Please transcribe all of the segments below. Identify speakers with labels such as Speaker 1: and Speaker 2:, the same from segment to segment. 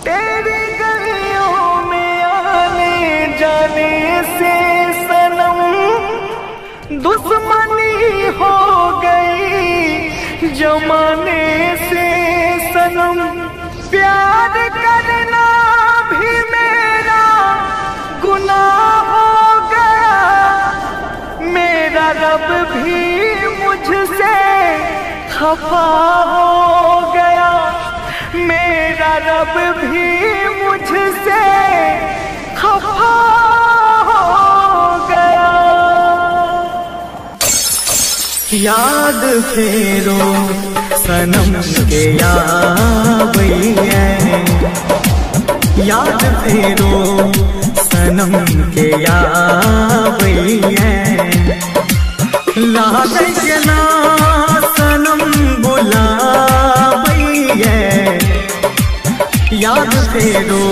Speaker 1: तेरी गलियों में आने जाने से सनम दुश्मनी हो गई जमाने से सनम। प्यार करना भी मेरा गुनाह हो गया, मेरा रब भी मुझसे खफा हो गया, मेरा रब भी मुझसे खफा हो गया। याद फेरो सनम के यावैया, याद फेरो सनम के यावैया। लागे के ना सनम बुलावैया, याद फेरो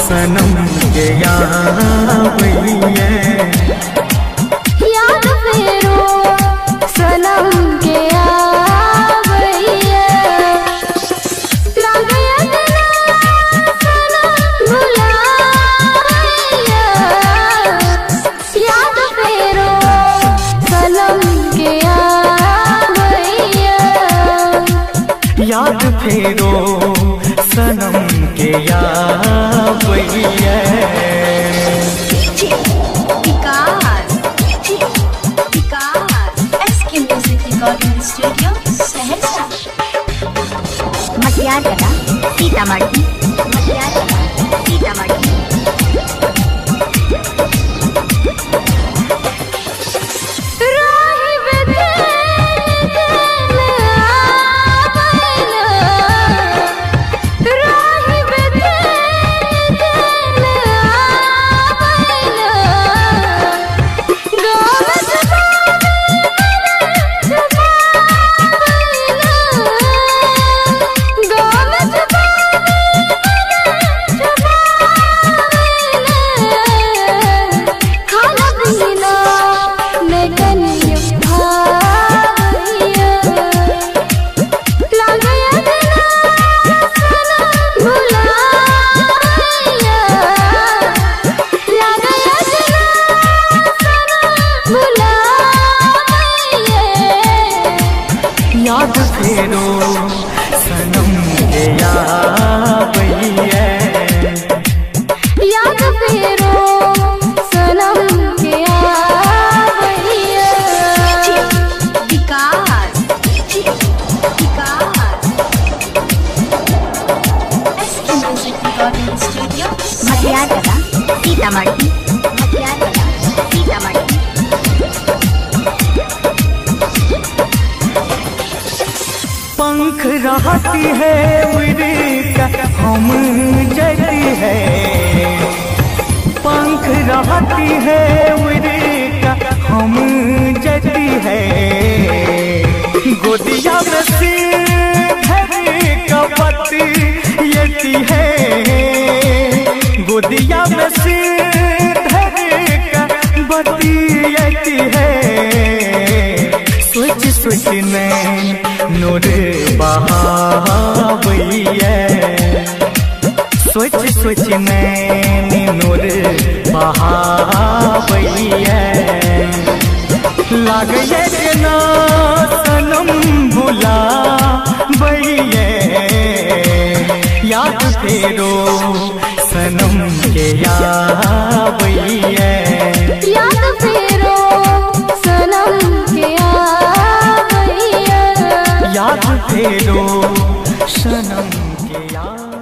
Speaker 1: सनम के यावैया।
Speaker 2: याद फेरो सनम के यावैया, लागे के ना सनम बुलावैया। याद फेरो सनम के यावैया,
Speaker 1: याद फेरो सनम के यावैया।
Speaker 2: SK Music Recording Studio, Saharsa. मटियार कला सीतामढ़ी, मटियार कला सीतामढ़ी।
Speaker 1: याद फेरो सनम के यावैया,
Speaker 2: याद फेरो सनम के यावैया। SK Music Recording Studio, मटियार कला सीतामढ़ी, मटियार कला सीतामढ़ी।
Speaker 1: पंख रहती है उड़का हम जती है, पंख रहती है उड़का हम जती है। गोदिया में सिर कपति यती है, गोदिया में सिर कपति यती है। सोच सोच नैन नूर बहावैया, सोच सोच नैन नूर बहावैया। लागे के ना सनम बुलावैया, याद फेरो सनम के यावैया।
Speaker 2: याद फेरो सनम के यावैया,
Speaker 1: याद फेरो सनम के यावैया।